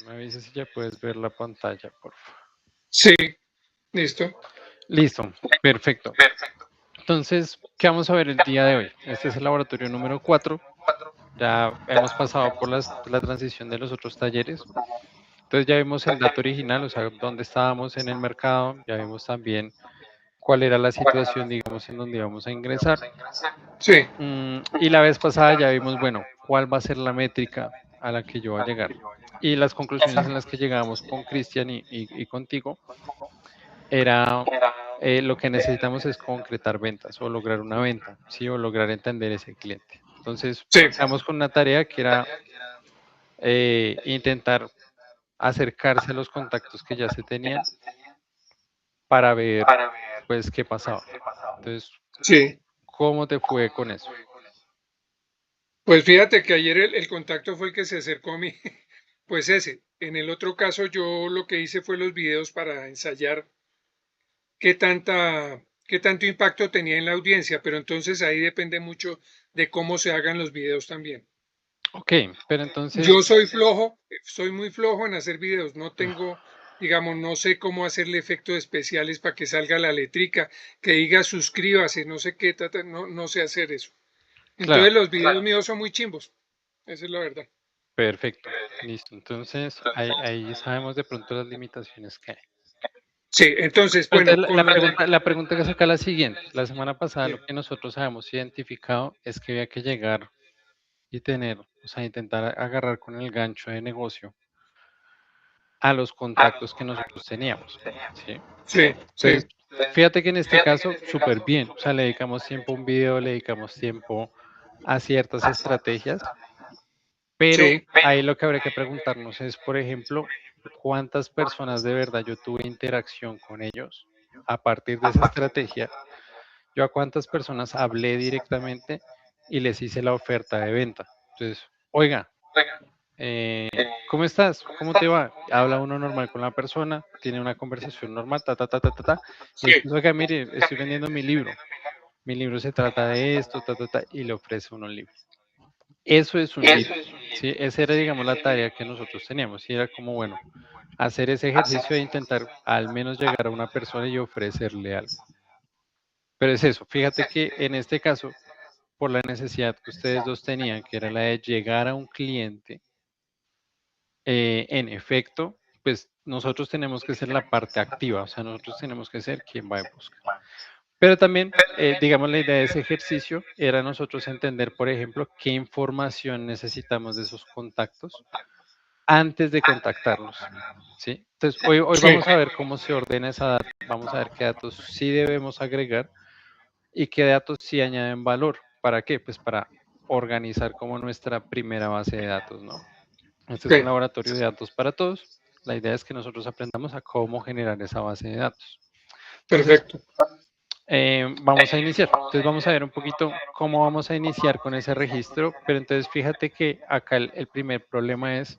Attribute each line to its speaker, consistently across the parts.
Speaker 1: Me avisas si ya puedes ver la pantalla, por favor.
Speaker 2: Sí, listo.
Speaker 1: Listo, perfecto. Entonces, ¿qué vamos a ver el día de hoy? Este es el laboratorio número 4. Ya hemos pasado por la transición de los otros talleres. Entonces ya vimos el dato original, o sea, dónde estábamos en el mercado. Ya vimos también cuál era la situación, digamos, en donde íbamos a ingresar.
Speaker 2: Sí,
Speaker 1: Y la vez pasada ya vimos, bueno, cuál va a ser la métrica a la que yo voy a llegar. Y las conclusiones en las que llegamos con Cristian y contigo era lo que necesitamos es concretar ventas o lograr una venta, ¿sí? O lograr entender ese cliente. Entonces,
Speaker 2: sí,
Speaker 1: empezamos con una tarea que era intentar acercarse a los contactos que ya se tenían para ver, pues, qué pasaba. Entonces,
Speaker 2: sí.
Speaker 1: ¿cómo te fue con eso?
Speaker 2: Pues fíjate que ayer el contacto fue el que se acercó a mí. Pues ese. En el otro caso, yo lo que hice fue los videos para ensayar qué tanto impacto tenía en la audiencia, pero entonces ahí depende mucho de cómo se hagan los videos también.
Speaker 1: Ok, pero entonces,
Speaker 2: Yo soy flojo, soy muy flojo en hacer videos, no tengo, digamos, no sé cómo hacerle efectos especiales para que salga la letrica, que diga suscríbase, no sé qué, no, no sé hacer eso.
Speaker 1: claro,
Speaker 2: Entonces los videos míos son muy chimbos, esa es la verdad.
Speaker 1: perfecto, listo. Entonces, ahí sabemos de pronto las limitaciones que hay.
Speaker 2: Sí, entonces,
Speaker 1: Pero
Speaker 2: bueno,
Speaker 1: entonces
Speaker 2: con lo de...
Speaker 1: la pregunta que saca la siguiente. La semana pasada lo
Speaker 2: Bien,
Speaker 1: que nosotros habíamos identificado es que había que llegar y tener, o sea, intentar agarrar con el gancho de negocio a los contactos que nosotros teníamos, ¿sí?
Speaker 2: sí,
Speaker 1: Entonces,
Speaker 2: sí,
Speaker 1: fíjate que en este caso, súper bien, o sea, le dedicamos tiempo a un video, le dedicamos tiempo a ciertas estrategias, pero
Speaker 2: sí,
Speaker 1: ahí lo que habría que preguntarnos es, por ejemplo, cuántas personas de verdad yo tuve interacción con ellos a partir de esa estrategia. Yo a cuántas personas hablé directamente y les hice la oferta de venta. Entonces, oiga, ¿cómo estás? ¿Cómo te va? Habla uno normal con la persona, tiene una conversación normal, ta, ta, ta, ta, ta, ta, y
Speaker 2: sí,
Speaker 1: después, oiga, mire, estoy vendiendo mi libro. Mi libro se trata de esto, ta, ta, ta, y le ofrece uno un libro. Eso es un lead, ¿sí? Esa era, digamos, la tarea que nosotros teníamos, y era como, bueno, hacer ese ejercicio de intentar al menos llegar a una persona y ofrecerle algo. Pero es eso, fíjate que en este caso, por la necesidad que ustedes dos tenían, que era la de llegar a un cliente, en efecto, pues nosotros tenemos que ser la parte activa, o sea, nosotros tenemos que ser quien va a buscar. Pero también, digamos, la idea de ese ejercicio era nosotros entender, por ejemplo, qué información necesitamos de esos contactos antes de contactarlos, ¿sí? Entonces, hoy
Speaker 2: sí,
Speaker 1: vamos a ver cómo se ordena esa data, vamos a ver qué datos sí debemos agregar y qué datos sí añaden valor. ¿Para qué? Pues para organizar como nuestra primera base de datos, ¿no? Este es un
Speaker 2: ok,
Speaker 1: laboratorio de datos para todos. La idea es que nosotros aprendamos a cómo generar esa base de datos. Entonces,
Speaker 2: perfecto.
Speaker 1: vamos a iniciar. Entonces, vamos a ver un poquito cómo vamos a iniciar con ese registro, pero entonces fíjate que acá el primer problema es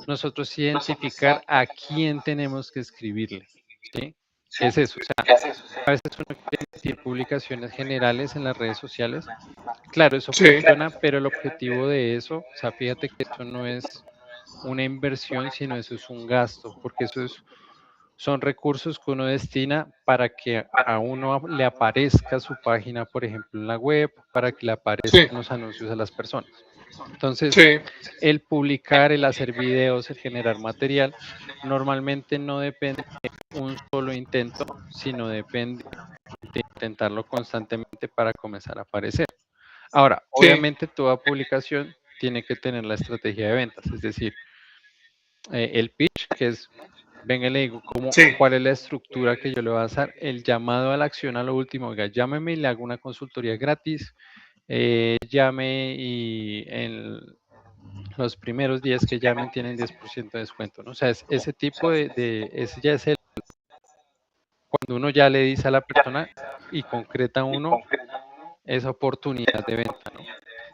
Speaker 1: nosotros identificar a quién tenemos que escribirle, ¿sí? ¿Qué es eso? O sea, a veces uno quiere emitir publicaciones generales en las redes sociales. Claro, eso
Speaker 2: Sí,
Speaker 1: funciona, pero el objetivo de eso, o sea, fíjate que eso no es una inversión, sino eso es un gasto, porque son recursos que uno destina para que a uno le aparezca su página, por ejemplo, en la web, para que le
Speaker 2: sí,
Speaker 1: aparezcan los anuncios a las personas. Entonces,
Speaker 2: sí,
Speaker 1: el publicar, el hacer videos, el generar material, normalmente no depende de un solo intento, sino depende de intentarlo constantemente para comenzar a aparecer. Ahora,
Speaker 2: sí,
Speaker 1: obviamente toda publicación tiene que tener la estrategia de ventas, es decir, el pitch, que es, venga, le digo,
Speaker 2: sí,
Speaker 1: cuál es la estructura que yo le voy a hacer, el llamado a la acción a lo último, oiga, llámeme y le hago una consultoría gratis, llame y en los primeros días que llamen tienen 10% de descuento, ¿no? O sea, ese tipo ese ya es cuando uno ya le dice a la persona y concreta uno esa oportunidad de venta, ¿no?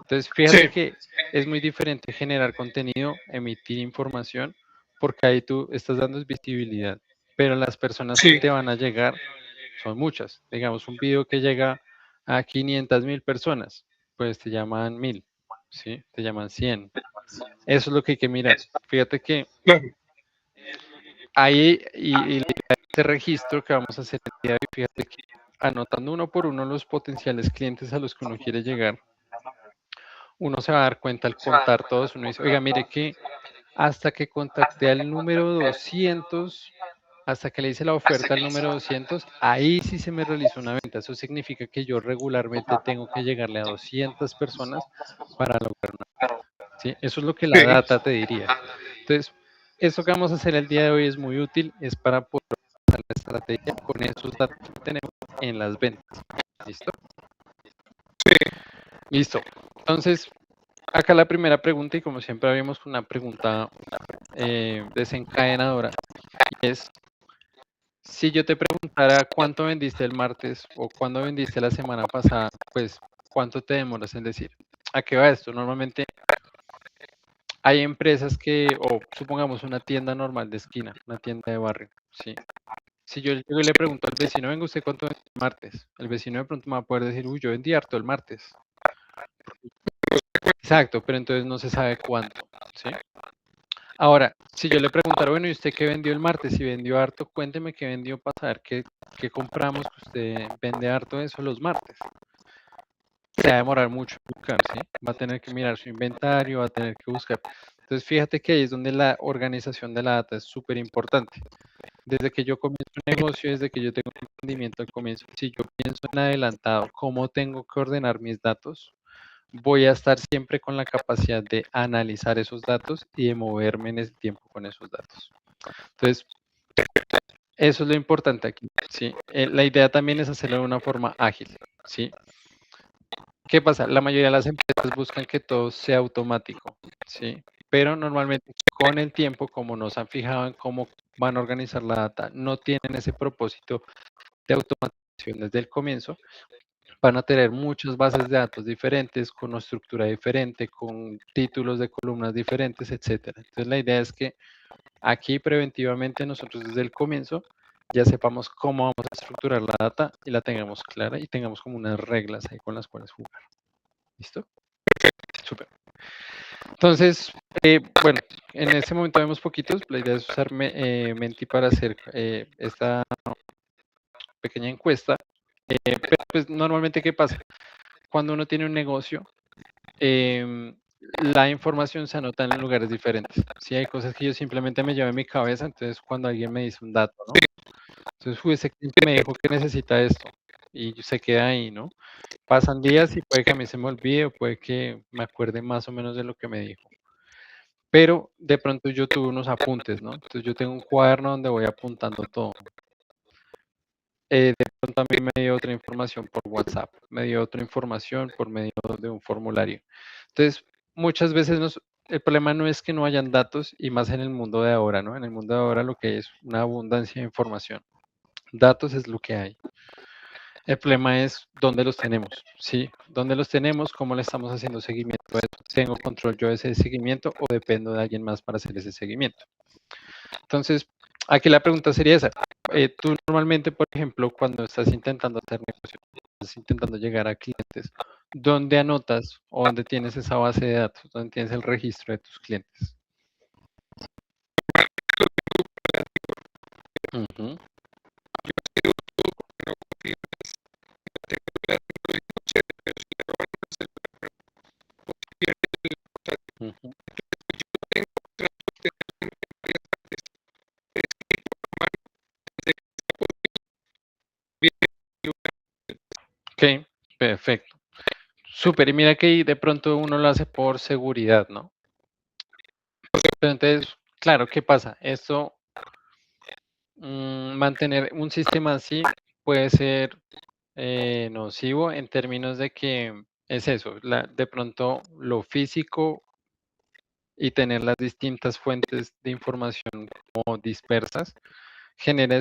Speaker 1: Entonces, fíjate
Speaker 2: sí,
Speaker 1: que es muy diferente generar contenido, emitir información, porque ahí tú estás dando visibilidad, pero las personas que
Speaker 2: sí,
Speaker 1: te van a llegar son muchas. Digamos, un video que llega a 500.000 personas, pues te llaman 1000, ¿sí? Te llaman 100. Eso es lo que hay que mirar. Fíjate que
Speaker 2: Claro.
Speaker 1: ahí y este registro que vamos a hacer el día de hoy, fíjate que anotando uno por uno los potenciales clientes a los que uno quiere llegar, uno se va a dar cuenta al contar todos, uno dice, oiga, mire que hasta que contacté al número 200, hasta que le hice la oferta al número 200, ahí sí se me realizó una venta. Eso significa que yo regularmente tengo que llegarle a 200 personas para lograr una venta, ¿sí? Eso es lo que la
Speaker 2: Sí.
Speaker 1: data te diría. Entonces, esto que vamos a hacer el día de hoy es muy útil, es para poder usar la estrategia con esos datos que tenemos en las ventas. ¿Listo? Listo. Entonces, acá la primera pregunta, y como siempre habíamos una pregunta desencadenadora, es, si yo te preguntara cuánto vendiste el martes o cuándo vendiste la semana pasada, pues, ¿cuánto te demoras en decir? ¿A qué va esto? Normalmente hay empresas que, o supongamos una tienda normal de esquina, una tienda de barrio, ¿sí? Si yo llego y le pregunto al vecino, venga, ¿usted cuánto vendió el martes? El vecino de pronto me va a poder decir, uy, yo vendí harto el martes. Exacto, pero entonces no se sabe cuánto, ¿sí? Ahora, si yo le preguntara, bueno, ¿y usted qué vendió el martes? Si vendió harto, cuénteme qué vendió para saber qué compramos, que usted vende harto eso los martes. Se va a demorar mucho en buscar, ¿sí? Va a tener que mirar su inventario, va a tener que buscar. Entonces, fíjate que ahí es donde la organización de la data es súper importante. Desde que yo comienzo un negocio, desde que yo tengo un emprendimiento al comienzo, si yo pienso en adelantado cómo tengo que ordenar mis datos, voy a estar siempre con la capacidad de analizar esos datos y de moverme en ese tiempo con esos datos. Entonces, eso es lo importante aquí, ¿sí? La idea también es hacerlo de una forma ágil, ¿sí? ¿Qué pasa? La mayoría de las empresas buscan que todo sea automático, ¿sí? Pero normalmente con el tiempo, como no se han fijado en cómo van a organizar la data, no tienen ese propósito de automatización desde el comienzo, van a tener muchas bases de datos diferentes, con una estructura diferente, con títulos de columnas diferentes, etcétera. Entonces la idea es que aquí preventivamente nosotros desde el comienzo ya sepamos cómo vamos a estructurar la data y la tengamos clara y tengamos como unas reglas ahí con las cuales jugar. ¿Listo? Súper. Entonces, bueno, en este momento vemos poquitos. La idea es usar Menti para hacer esta pequeña encuesta. Pero pues normalmente, ¿qué pasa? Cuando uno tiene un negocio, la información se anota en lugares diferentes. Si hay cosas que yo simplemente me llevo en mi cabeza, entonces cuando alguien me dice un dato, ¿no? Entonces, ese cliente me dijo que necesita esto y se queda ahí, ¿no? Pasan días y puede que a mí se me olvide o puede que me acuerde más o menos de lo que me dijo. Pero de pronto yo tuve unos apuntes, ¿no? Entonces yo tengo un cuaderno donde voy apuntando todo. De pronto también me dio otra información por WhatsApp, me dio otra información por medio de un formulario. Entonces, muchas veces el problema no es que no hayan datos y más en el mundo de ahora, ¿no? En el mundo de ahora lo que es una abundancia de información. Datos es lo que hay. El problema es dónde los tenemos, ¿sí? ¿Dónde los tenemos? ¿Cómo le estamos haciendo seguimiento a eso? ¿Tengo control yo de ese seguimiento o dependo de alguien más para hacer ese seguimiento? Entonces, aquí la pregunta sería esa. Tú normalmente, por ejemplo, cuando estás intentando hacer negocios, estás intentando llegar a clientes, ¿dónde anotas o dónde tienes esa base de datos? ¿Dónde tienes el registro de tus clientes? Ujú, ujú. Ok, perfecto. Súper, y mira que ahí de pronto uno lo hace por seguridad, ¿no? Pero entonces, claro, ¿qué pasa? Esto, mantener un sistema así puede ser nocivo en términos de que es eso, de pronto lo físico y tener las distintas fuentes de información como dispersas genera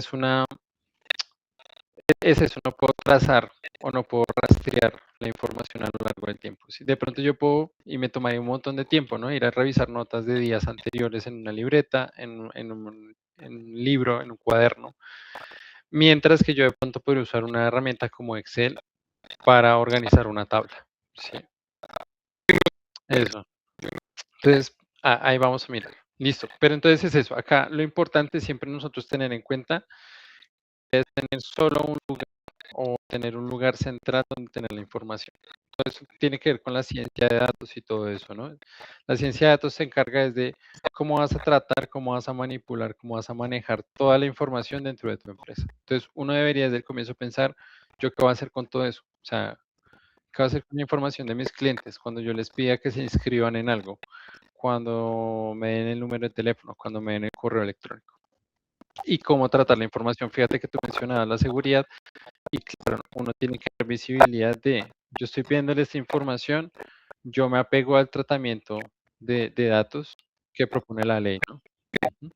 Speaker 1: es eso, no puedo trazar o no puedo rastrear la información a lo largo del tiempo. Si de pronto yo puedo, y me tomaría un montón de tiempo, ¿no? Ir a revisar notas de días anteriores en una libreta, en un libro, en un cuaderno, mientras que yo de pronto podría usar una herramienta como Excel para organizar una tabla, ¿sí? Eso. Entonces, Ahí vamos a mirar. Listo. Pero entonces es eso. Acá lo importante es siempre nosotros tener en cuenta es tener solo un lugar o tener un lugar central donde tener la información. Entonces tiene que ver con la ciencia de datos y todo eso, ¿no? La ciencia de datos se encarga desde cómo vas a tratar, cómo vas a manipular, cómo vas a manejar toda la información dentro de tu empresa. Entonces uno debería desde el comienzo pensar, ¿yo qué voy a hacer con todo eso? O sea, ¿qué voy a hacer con la información de mis clientes cuando yo les pida que se inscriban en algo? Cuando me den el número de teléfono, cuando me den el correo electrónico. Y cómo tratar la información. Fíjate que tú mencionabas la seguridad y claro, uno tiene que dar visibilidad de, yo estoy pidiéndole esta información, yo me apego al tratamiento de datos que propone la ley, ¿no? Ujú.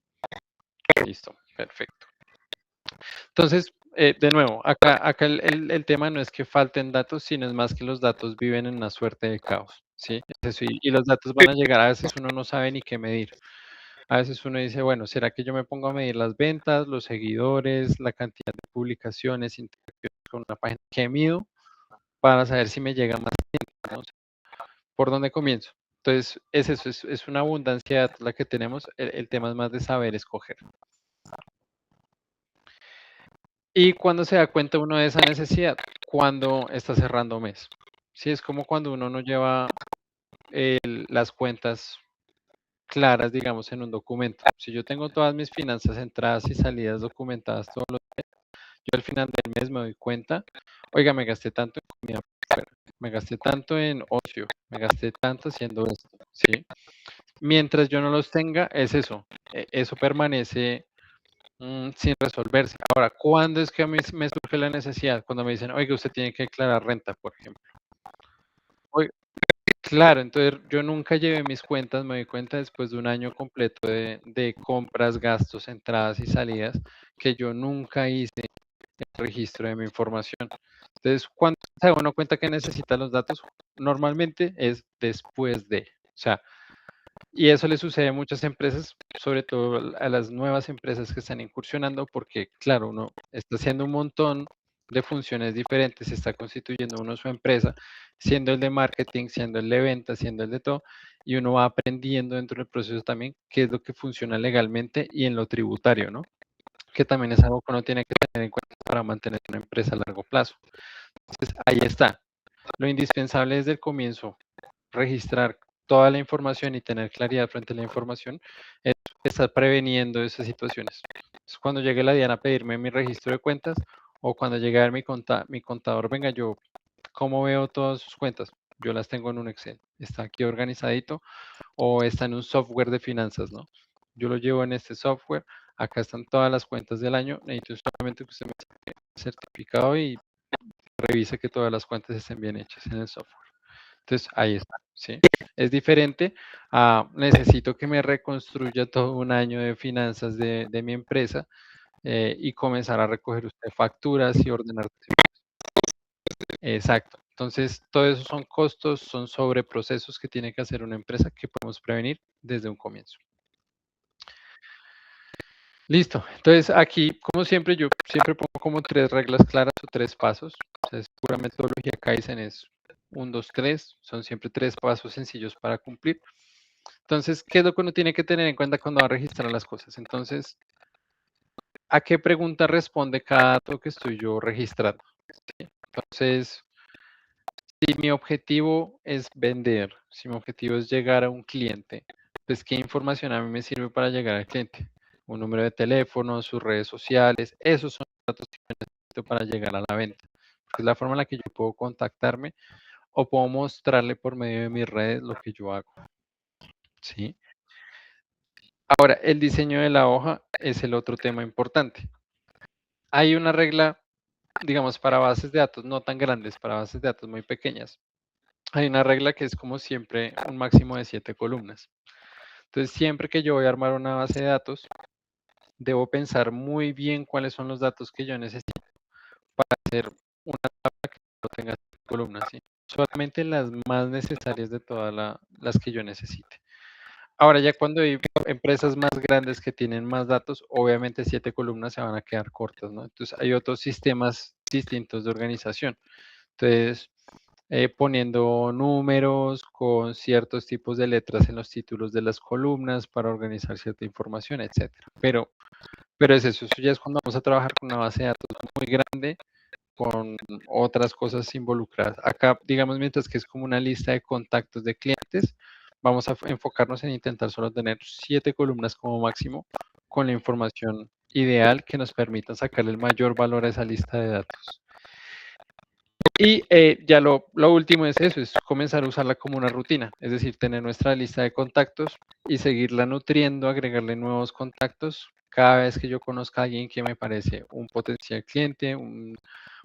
Speaker 1: Listo, perfecto. Entonces, de nuevo, acá el tema no es que falten datos, sino es más que los datos viven en una suerte de caos, ¿sí? Es eso, y los datos van a llegar, a veces uno no sabe ni qué medir. A veces uno dice, bueno, ¿será que yo me pongo a medir las ventas, los seguidores, la cantidad de publicaciones, interacciones con una página? ¿Qué mido para saber si me llega más gente, ¿no? O sea, ¿por dónde comienzo? Entonces, es eso, es una abundancia de datos la que tenemos. El tema es más de saber escoger. ¿Y cuando se da cuenta uno de esa necesidad? Cuando está cerrando mes. Sí, es como cuando uno no lleva las cuentas claras, digamos, en un documento. Si yo tengo todas mis finanzas, entradas y salidas documentadas todos los días, yo al final del mes me doy cuenta, oiga, me gasté tanto en comida por fuera, me gasté tanto en ocio, me gasté tanto haciendo esto, ¿sí? Mientras yo no los tenga, es eso, eso permanece sin resolverse. Ahora, ¿cuándo es que a mí me surge la necesidad? Cuando me dicen, oiga, usted tiene que declarar renta, por ejemplo. Claro, entonces yo nunca llevé mis cuentas, me di cuenta después de un año completo de compras, gastos, entradas y salidas, que yo nunca hice el registro de mi información. Entonces, cuando se da uno cuenta que necesita los datos, normalmente es después de, o sea, y eso le sucede a muchas empresas, sobre todo a las nuevas empresas que están incursionando, porque claro, uno está haciendo un montón de funciones diferentes, se está constituyendo uno su empresa, siendo el de marketing, siendo el de ventas, siendo el de todo, y uno va aprendiendo dentro del proceso también qué es lo que funciona legalmente y en lo tributario, ¿no? Que también es algo que uno tiene que tener en cuenta para mantener una empresa a largo plazo. Entonces, ahí está. Lo indispensable desde el comienzo, registrar toda la información y tener claridad frente a la información, es estar preveniendo esas situaciones. Entonces, cuando llegue la Diana a pedirme mi registro de cuentas o cuando llegue a ver mi contador, venga, yo, ¿cómo veo todas sus cuentas? Yo las tengo en un Excel, está aquí organizadito o está en un software de finanzas, ¿no? Yo lo llevo en este software, acá están todas las cuentas del año, necesito solamente que usted me saque el certificado y revise que todas las cuentas estén bien hechas en el software. Entonces, ahí está, ¿sí? Es diferente a necesito que me reconstruya todo un año de finanzas de mi empresa y comenzar a recoger usted facturas y ordenar. Exacto. Entonces, todo eso son costos, son sobreprocesos que tiene que hacer una empresa que podemos prevenir desde un comienzo. Listo. Entonces, aquí, como siempre, yo siempre pongo como 3 reglas claras o 3 pasos. O sea, es pura metodología Kaizen, es 1, 2, 3. Son siempre 3 pasos sencillos para cumplir. Entonces, ¿qué es lo que uno tiene que tener en cuenta cuando va a registrar las cosas? Entonces, ¿a qué pregunta responde cada dato que estoy yo registrando? ¿Sí? Entonces, si mi objetivo es vender, si mi objetivo es llegar a un cliente, pues ¿qué información a mí me sirve para llegar al cliente? Un número de teléfono, sus redes sociales, esos son los datos que yo necesito para llegar a la venta. Porque es la forma en la que yo puedo contactarme o puedo mostrarle por medio de mis redes lo que yo hago. ¿Sí? Ahora, el diseño de la hoja es el otro tema importante. Hay una regla, digamos, para bases de datos no tan grandes, para bases de datos muy pequeñas. Hay una regla que es como siempre un máximo de 7 columnas. Entonces, siempre que yo voy a armar una base de datos, debo pensar muy bien cuáles son los datos que yo necesito para hacer una tabla que no tenga 7 columnas, ¿sí? Solamente las más necesarias de todas las que yo necesite. Ahora ya cuando hay empresas más grandes que tienen más datos, obviamente 7 columnas se van a quedar cortas, ¿no? Entonces hay otros sistemas distintos de organización. Entonces, poniendo números con ciertos tipos de letras en los títulos de las columnas para organizar cierta información, etcétera. Pero es eso ya es cuando vamos a trabajar con una base de datos muy grande, con otras cosas involucradas. Acá, digamos, mientras que es como una lista de contactos de clientes, vamos a enfocarnos en intentar solo tener 7 columnas como máximo con la información ideal que nos permita sacarle el mayor valor a esa lista de datos. Y ya lo último es eso, es comenzar a usarla como una rutina, es decir, tener nuestra lista de contactos y seguirla nutriendo, agregarle nuevos contactos cada vez que yo conozca a alguien que me parece un potencial cliente, un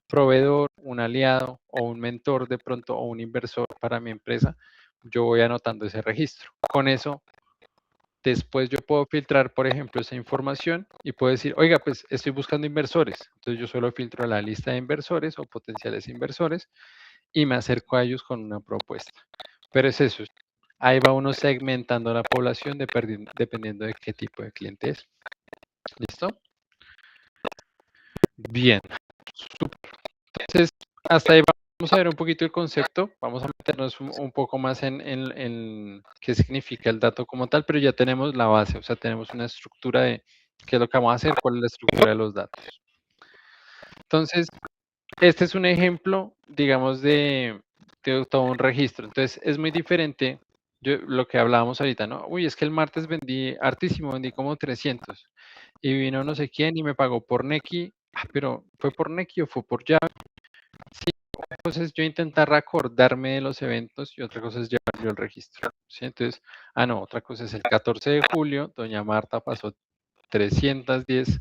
Speaker 1: proveedor, un aliado o un mentor de pronto o un inversor para mi empresa, yo voy anotando ese registro. Con eso, después yo puedo filtrar, por ejemplo, esa información y puedo decir, oiga, pues estoy buscando inversores. Entonces yo solo filtro la lista de inversores o potenciales inversores y me acerco a ellos con una propuesta. Pero es eso, ahí va uno segmentando la población dependiendo de qué tipo de cliente es. ¿Listo? Bien, súper. Entonces, hasta ahí vamos a ver un poquito el concepto, vamos a meternos un poco más en qué significa el dato como tal, pero ya tenemos la base, o sea, tenemos una estructura de qué es lo que vamos a hacer, cuál es la estructura de los datos. Entonces, este es un ejemplo, digamos, de todo un registro. Entonces, es muy diferente lo que hablábamos ahorita, ¿no? Uy, es que el martes vendí hartísimo, vendí como 300 y vino no sé quién y me pagó por Nequi, pero ¿fue por Nequi o fue por Llave? Sí, una cosa es yo intentar acordarme de los eventos y otra cosa es llevar yo el registro, ¿sí? Entonces, no, otra cosa es el 14 de julio, doña Marta pasó 310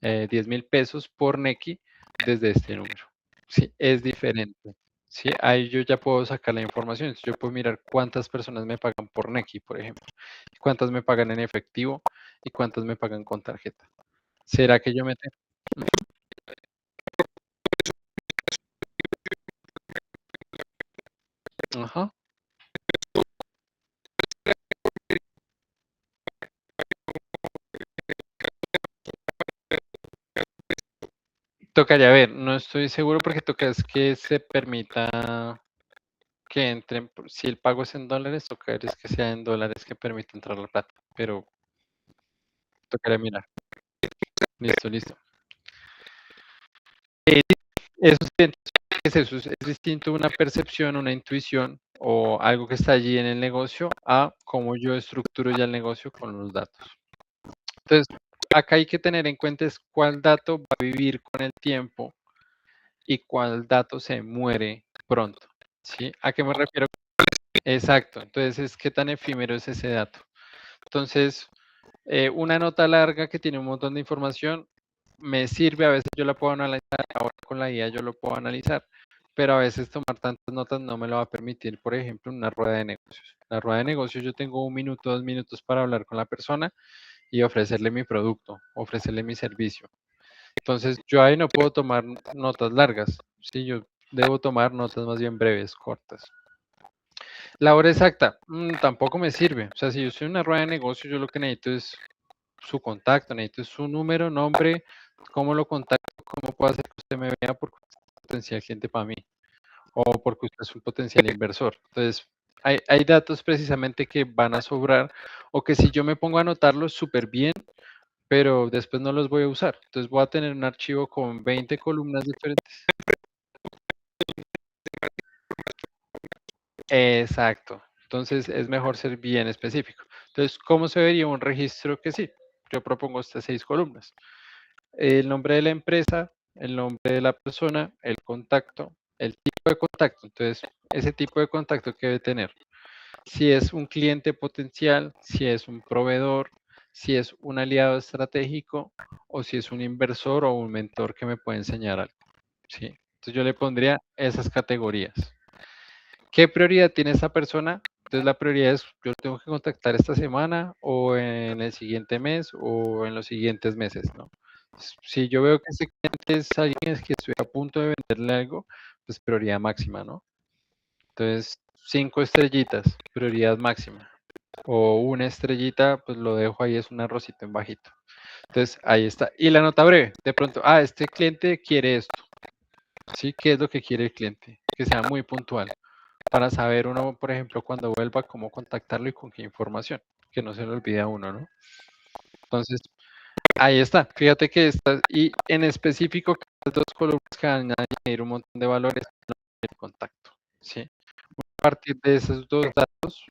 Speaker 1: 10,000 pesos por Nequi desde este número. Sí, es diferente. Sí, ahí yo ya puedo sacar la información. Entonces, yo puedo mirar cuántas personas me pagan por Nequi, por ejemplo, cuántas me pagan en efectivo y cuántas me pagan con tarjeta. ¿Será que yo me tengo? Ajá. Tocaría ver, no estoy seguro porque toca es que se permita que entren, si el pago es en dólares, toca ver es que sea en dólares que permita entrar la plata, pero tocaría mirar. Listo, listo. Eso es eso, es distinto una percepción, una intuición o algo que está allí en el negocio a cómo yo estructuro ya el negocio con los datos. Entonces, acá hay que tener en cuenta es cuál dato va a vivir con el tiempo y cuál dato se muere pronto. ¿Sí? ¿A qué me refiero? Exacto. Entonces, es qué tan efímero es ese dato. Entonces, una nota larga que tiene un montón de información me sirve, a veces yo la puedo analizar, ahora con la IA yo lo puedo analizar, pero a veces tomar tantas notas no me lo va a permitir, por ejemplo, en una rueda de negocios. La rueda de negocios yo tengo 1 minuto, 2 minutos para hablar con la persona y ofrecerle mi producto, ofrecerle mi servicio. Entonces, yo ahí no puedo tomar notas largas, ¿sí? Yo debo tomar notas más bien breves, cortas. La hora exacta, tampoco me sirve. O sea, si yo estoy en una rueda de negocio, yo lo que necesito es su contacto, necesito su número, nombre, cómo lo contacto, cómo puedo hacer que usted me vea porque usted es un potencial cliente para mí o porque usted es un potencial inversor. Entonces, hay datos precisamente que van a sobrar o que si yo me pongo a anotarlos súper bien, pero después no los voy a usar. Entonces voy a tener un archivo con 20 columnas diferentes. Exacto. Entonces es mejor ser bien específico. Entonces, ¿cómo se vería un registro que sí? Yo propongo estas 6 columnas. El nombre de la empresa, el nombre de la persona, el contacto, el tipo de contacto. Entonces, ese tipo de contacto que debe tener. Si es un cliente potencial, si es un proveedor, si es un aliado estratégico o si es un inversor o un mentor que me puede enseñar algo. ¿Sí? Entonces yo le pondría esas categorías. ¿Qué prioridad tiene esta persona? Entonces la prioridad es, yo tengo que contactar esta semana o en el siguiente mes o en los siguientes meses, ¿no? Si yo veo que ese cliente es alguien que estoy a punto de venderle algo, pues prioridad máxima, ¿no? Entonces, 5 estrellitas, prioridad máxima. O una estrellita, pues lo dejo ahí, es un arrocito en bajito. Entonces, ahí está. Y la nota breve, de pronto, este cliente quiere esto. ¿Sí? ¿Qué es lo que quiere el cliente? que sea muy puntual para saber uno, por ejemplo, cuando vuelva, cómo contactarlo y con qué información, que no se le olvide a uno, ¿no? Entonces, ahí está. Fíjate que estas, y en específico, las dos columnas que van a añadir un montón de valores en contacto, ¿sí? A partir de esos dos datos,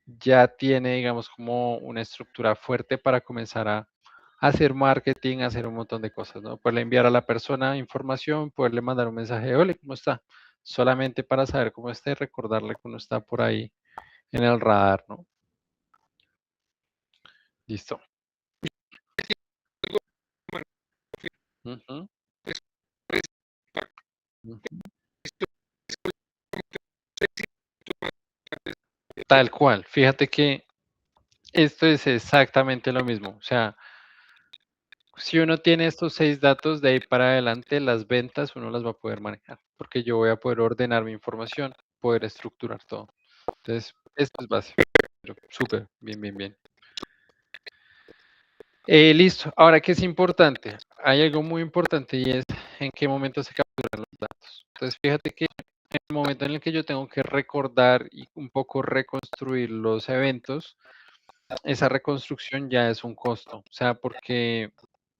Speaker 1: ya tiene, digamos, como una estructura fuerte para comenzar a hacer marketing, hacer un montón de cosas, ¿no? Poderle enviar a la persona información, poderle mandar un mensaje de, hola, ¿cómo está? Solamente para saber cómo está y recordarle que uno está por ahí en el radar, ¿no? Listo. Ujú, ujú. Tal cual. Fíjate que esto es exactamente lo mismo. O sea, si uno tiene estos 6 datos, de ahí para adelante las ventas uno las va a poder manejar, porque yo voy a poder ordenar mi información, poder estructurar todo. Entonces, esto es básico. Pero súper, bien, bien, bien. Listo. Ahora, ¿qué es importante? Hay algo muy importante y es en qué momento se capturan los datos. Entonces, fíjate que en el momento en el que yo tengo que recordar y un poco reconstruir los eventos, esa reconstrucción ya es un costo. O sea, porque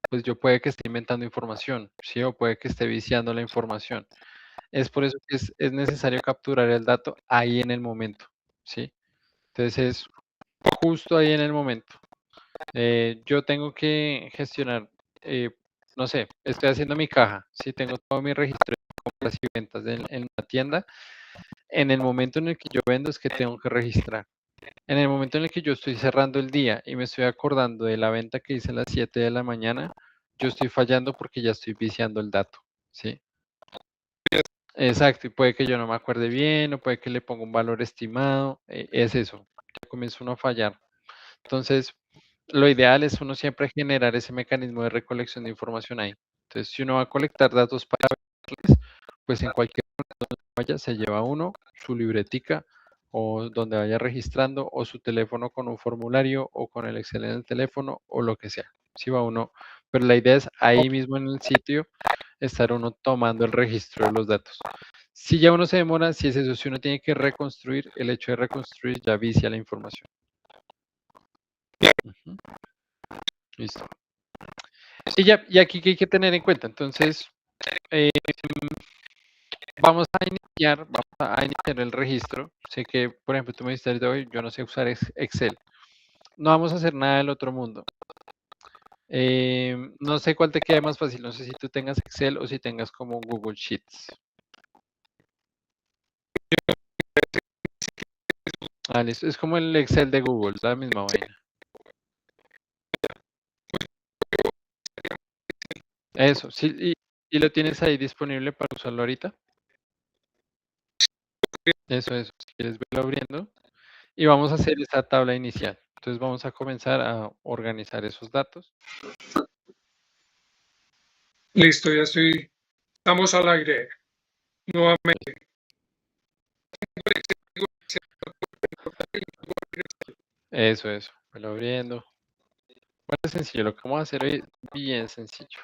Speaker 1: pues yo puede que esté inventando información, ¿sí? O puede que esté viciando la información. Es por eso que es necesario capturar el dato ahí en el momento, ¿sí? Entonces es justo ahí en el momento. Yo tengo que gestionar, eh, no sé, estoy haciendo mi caja, ¿sí? Tengo todo mi registro de compras y ventas en la tienda. En el momento en el que yo vendo es que tengo que registrar. En el momento en el que yo estoy cerrando el día y me estoy acordando de la venta que hice a las 7 de la mañana, yo estoy fallando porque ya estoy viciando el dato, ¿sí? Exacto, y puede que yo no me acuerde bien, o puede que le ponga un valor estimado, es eso, ya comienza uno a fallar. Entonces, lo ideal es uno siempre generar ese mecanismo de recolección de información ahí. Entonces, si uno va a colectar datos para verles, pues en cualquier vaya, se lleva uno, su libretica o donde vaya registrando o su teléfono con un formulario o con el Excel en el teléfono o lo que sea. Si va uno, pero la idea es ahí mismo en el sitio estar uno tomando el registro de los datos. Si ya uno se demora, si es eso, si uno tiene que reconstruir, el hecho de reconstruir ya vicia la información. Ujú, listo. Y ya, y aquí que hay que tener en cuenta, entonces, eh, vamos a iniciar el registro. Sé que, por ejemplo, tú me dijiste ahorita, "Oye, yo no sé usar Excel. No vamos a hacer nada del otro mundo. No sé cuál te quede más fácil. No sé si tú tengas Excel o si tengas como Google Sheets. Ah, listo. Es como el Excel de Google, la misma vaina. Eso, sí, y lo tienes ahí disponible para usarlo ahorita. Eso, si quieres verlo abriendo. Y vamos a hacer esta tabla inicial. Entonces vamos a comenzar a organizar esos datos.
Speaker 2: Listo, ya estoy. Estamos al aire nuevamente.
Speaker 1: Eso, verlo abriendo. Bueno, es sencillo, lo que vamos a hacer hoy es bien sencillo.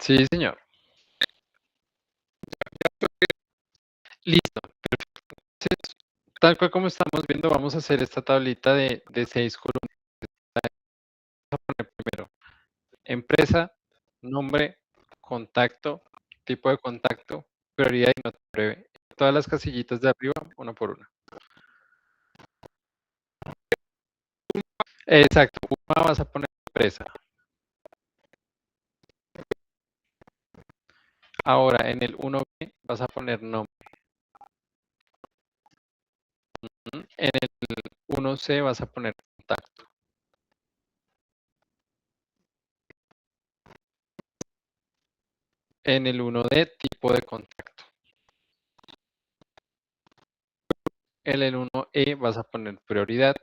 Speaker 1: Sí, señor. Listo. Entonces, tal cual como estamos viendo, vamos a hacer esta tablita de 6 columnas. Vamos a poner primero empresa, nombre, contacto, tipo de contacto, prioridad y nota breve. Todas las casillitas de arriba, una por una. Exacto. Una vas a poner empresa. Ahora, en el 1B vas a poner nombre. En el 1C vas a poner contacto. En el 1D, tipo de contacto. En el 1E vas a poner prioridad.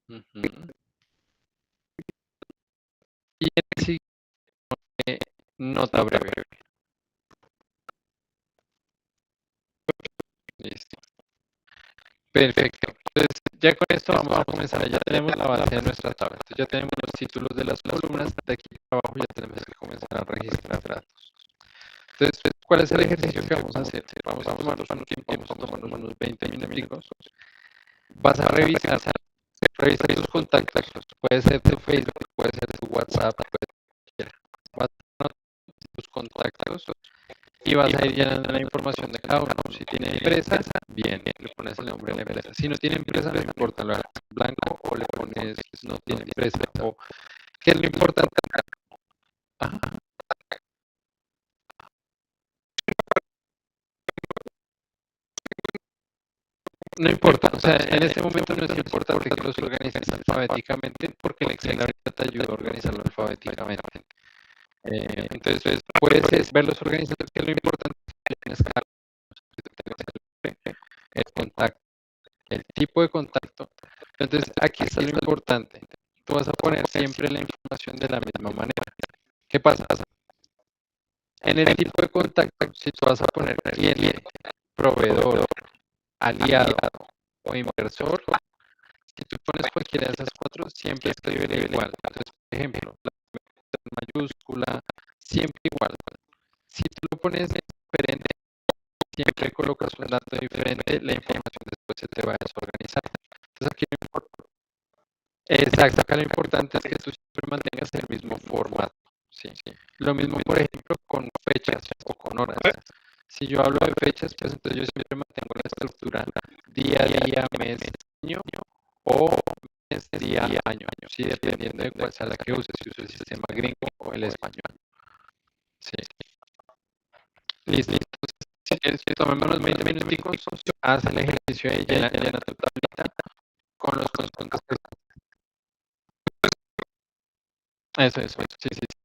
Speaker 1: Ujú. Y en nota breve. Listo. Perfecto. Entonces, ya con esto vamos a comenzar. Ya tenemos la base de nuestra tabla. Entonces, ya tenemos los títulos de las columnas. De aquí abajo ya tenemos que comenzar a registrar datos. Entonces, ¿cuál es el ejercicio que vamos a hacer? Vamos a tomarnos un tiempo, vamos a tomarnos unos 20 minutos. Vas a revisar tus contactos. Puede ser tu Facebook, puede ser tu WhatsApp, vas a anotar tus contactos y vas a ir llenando la información de cada uno. Si tiene empresa, bien, le pones el nombre de la empresa. Si no tiene empresa, no importa, lo hagas en blanco o le pones no tiene empresa. O, ¿qué es lo importante? Ajá. No importa, o sea, en este momento no es importante que los organices alfabéticamente porque el Excel ahorita te ayuda a organizarlo alfabéticamente. Entonces, puedes verlos organizados, que es lo importante que tienes el contacto, el tipo de contacto. Entonces, aquí está lo importante. Tú vas a poner siempre la información de la misma manera. ¿Qué pasa? En el tipo de contacto, si tú vas a poner cliente, proveedor, aliado o inversor, si tú pones cualquiera de esas cuatro, siempre escribe igual. Entonces, por ejemplo, la mayúscula, siempre igual. Si tú lo pones diferente, siempre colocas un dato diferente, la información después se te va a desorganizar. Entonces, aquí lo importante, exacto, acá lo importante es que tú siempre mantengas el mismo formato. ¿Sí? Lo mismo, por ejemplo, con fechas o con horas. Si yo hablo de fechas, pues entonces yo siempre mantengo la estructura día, mes, año o mes, día, año. Sí, dependiendo de cuál sea la que uses, si uso el sistema gringo o el español. Sí. Listo. Si quieres, tomemos unos 20 minuticos, haz el ejercicio de llena tu tablita con los constantes. Eso. Sí.